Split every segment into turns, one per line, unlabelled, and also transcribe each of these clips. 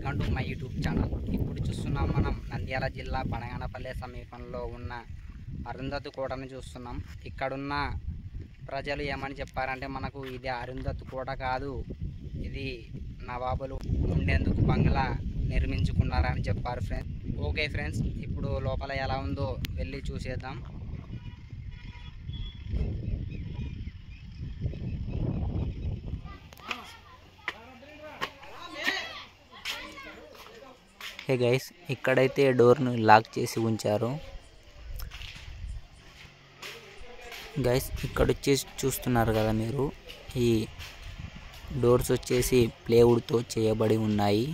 Welcome to my YouTube channel. ఇప్పుడు చూస్తున్నాం మనం నంద్యాల జిల్లా బనగానపల్లె సమీపంలో ఉన్న అరుంధతి కోటను చూస్తున్నాం. ఇక్కడున్న ప్రజలు ఏమని చెప్పారంటే మనకు ఇది అరుంధతి కోట కాదు, ఇది నవాబులు ఉండేందుకు బంగ్లా నిర్మించుకున్నారని చెప్పారు ఫ్రెండ్స్. ఓకే ఫ్రెండ్స్, ఇప్పుడు లోపల ఎలా ఉందో వెళ్ళి చూసేద్దాం. హే గైస్, ఇక్కడైతే డోర్ను లాక్ చేసి ఉంచారు. గైస్, ఇక్కడ వచ్చేసి చూస్తున్నారు కదా మీరు, ఈ డోర్స్ వచ్చేసి ప్లేవుడ్తో చేయబడి ఉన్నాయి.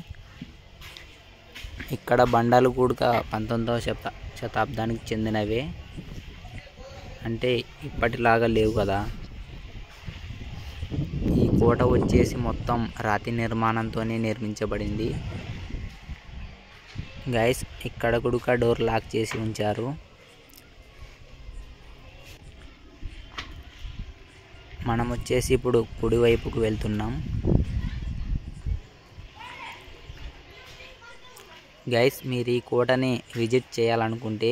ఇక్కడ బండాలు కూడా 19వ శతాబ్దానికి చెందినవే, అంటే ఇప్పటిలాగా లేవు కదా. ఈ కోట వచ్చేసి మొత్తం రాతి నిర్మాణంతోనే నిర్మించబడింది. గైస్, ఇక్కడ కూడా డోర్ లాక్ చేసి ఉంచారు. మనం వచ్చేసి ఇప్పుడు కుడివైపుకు వెళ్తున్నాం. గైస్, మీరు ఈ కోటని విజిట్ చేయాలనుకుంటే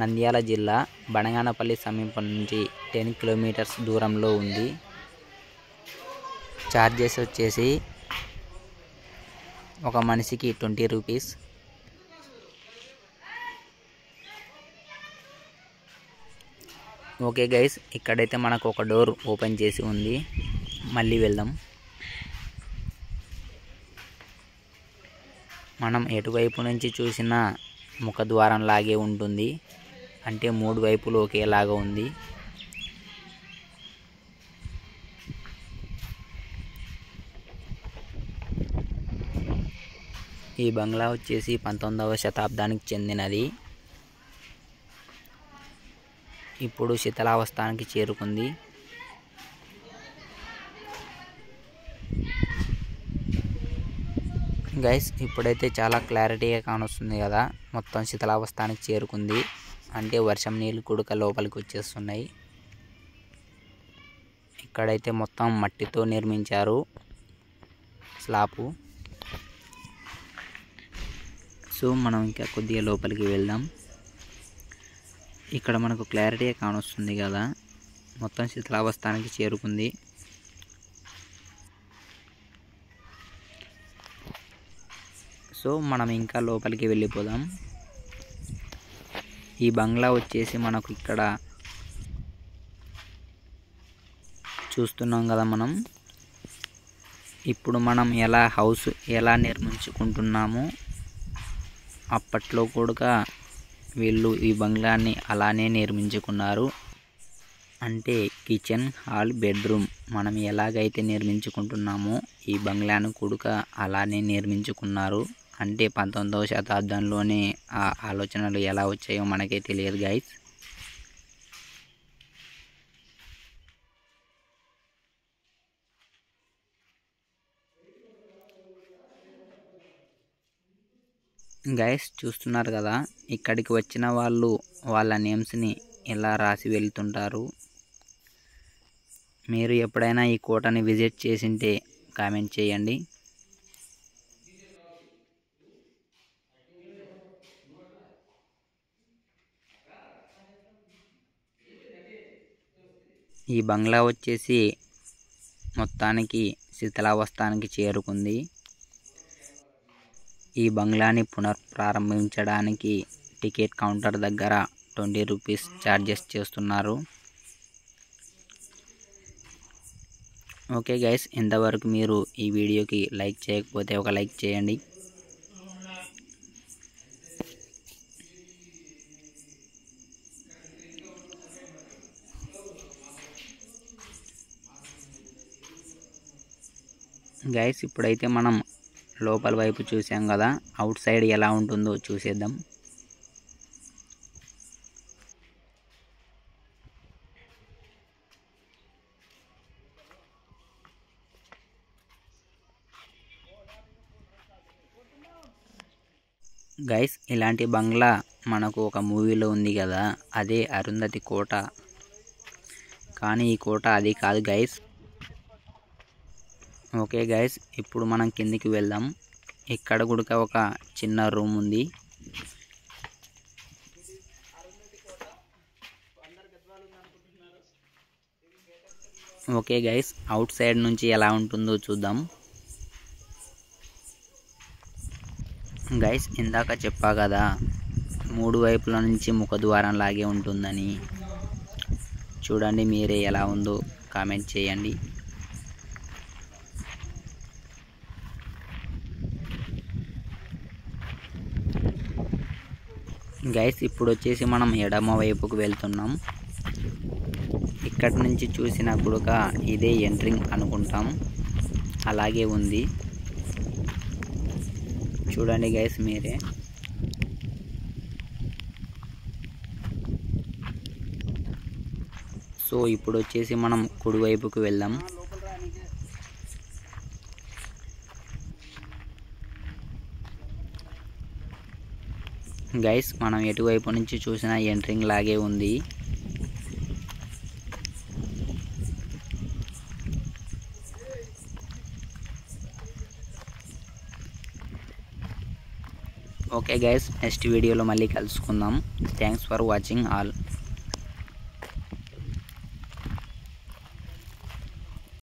నంద్యాల జిల్లా బనగానపల్లి సమీపం నుంచి 10 కిలోమీటర్స్ దూరంలో ఉంది. ఛార్జెస్ వచ్చేసి ఒక మనిషికి 20 రూపీస్. ఓకే గైస్, ఇక్కడైతే మనకు ఒక డోర్ ఓపెన్ చేసి ఉంది. మళ్ళీ వెళ్దాం. మనం ఎటువైపు నుంచి చూసినా ముఖద్వారం లాగే ఉంటుంది, అంటే 3 వైపులు ఒకేలాగా ఉంది. ఈ బంగ్లా వచ్చేసి 19వ శతాబ్దానికి చెందినది. ఇప్పుడు శిథిలావస్థానికి చేరుకుంది. గైస్, ఇప్పుడైతే చాలా క్లారిటీగా కానొస్తుంది కదా, మొత్తం శిథిలావస్థానికి చేరుకుంది, అంటే వర్షం నీళ్ళు కూడా లోపలికి వచ్చేస్తున్నాయి. ఇక్కడైతే మొత్తం మట్టితో నిర్మించారు స్లాబు. సో మనం ఇంకా కొద్దిగా లోపలికి వెళ్దాం. ఇక్కడ మనకు క్లారిటీగా కానొస్తుంది కదా, మొత్తం శిథిలావస్థానికి చేరుకుంది. సో మనం ఇంకా లోపలికి వెళ్ళిపోదాం. ఈ బంగ్లా వచ్చేసి మనకు ఇక్కడ చూస్తున్నాం కదా మనం. ఇప్పుడు మనం హౌస్ ఎలా నిర్మించుకుంటున్నామో అప్పట్లో కూడా వీళ్ళు ఈ బంగ్లాని అలానే నిర్మించుకున్నారు. అంటే కిచెన్, హాల్, బెడ్రూమ్ మనం ఎలాగైతే నిర్మించుకుంటున్నామో ఈ బంగ్లాను కూడా అలానే నిర్మించుకున్నారు. అంటే 19వ శతాబ్దంలోనే ఆ ఆలోచనలు ఎలా వచ్చాయో మనకే తెలియదు గైస్. గైస్, చూస్తున్నారు కదా, ఇక్కడికి వచ్చిన వాళ్ళు వాళ్ళ నేమ్స్ని ఎలా రాసి వెళ్తుంటారు. మీరు ఎప్పుడైనా ఈ కోటని విజిట్ చేసింటే కామెంట్ చేయండి. ఈ బంగ్లా వచ్చేసి మొత్తానికి శిథిలావస్థానికి చేరుకుంది. ఈ బంగ్లాని పునఃప్రారంభించడానికి టికెట్ కౌంటర్ దగ్గర 20 రూపీస్ ఛార్జెస్ చేస్తున్నారు. ఓకే గైస్, ఇంతవరకు మీరు ఈ వీడియోకి లైక్ చేయకపోతే ఒక లైక్ చేయండి. గైస్, ఇప్పుడైతే మనం లోపల వైపు చూసాం కదా, అవుట్ సైడ్ ఎలా ఉంటుందో చూసేద్దాం. గైస్, ఇలాంటి బంగ్లా మనకు ఒక మూవీలో ఉంది కదా, అదే అరుంధతి కోట. కానీ ఈ కోట అది కాదు గైస్. ఓకే గైస్, ఇప్పుడు మనం కిందికి వెళ్దాం. ఇక్కడ కూడా ఒక చిన్న రూమ్ ఉంది. ఓకే గైస్, అవుట్ సైడ్ నుంచి ఎలా ఉంటుందో చూద్దాం. గైస్, ఇందాక చెప్పా కదా 3 వైపుల నుంచి ముఖద్వారం లాగే ఉంటుందని. చూడండి మీరే ఎలా ఉందో కామెంట్ చేయండి. గైస్, ఇప్పుడు వచ్చేసి మనం ఎడమ వైపుకు వెళ్తున్నాం. ఇక్కడి నుంచి చూసినా కూడా ఇదే ఎంట్రింగ్ అనుకుంటాం, అలాగే ఉంది. చూడండి గైస్ మీరే. సో ఇప్పుడు వచ్చేసి మనం కుడివైపుకు వెళ్దాం. గైస్, మనం ఎటువైపు నుంచి చూసినా ఎంట్రింగ్ లాగే ఉంది. ఓకే గైస్, నెక్స్ట్ వీడియోలో మళ్ళీ కలుసుకుందాం. Thanks for watching all.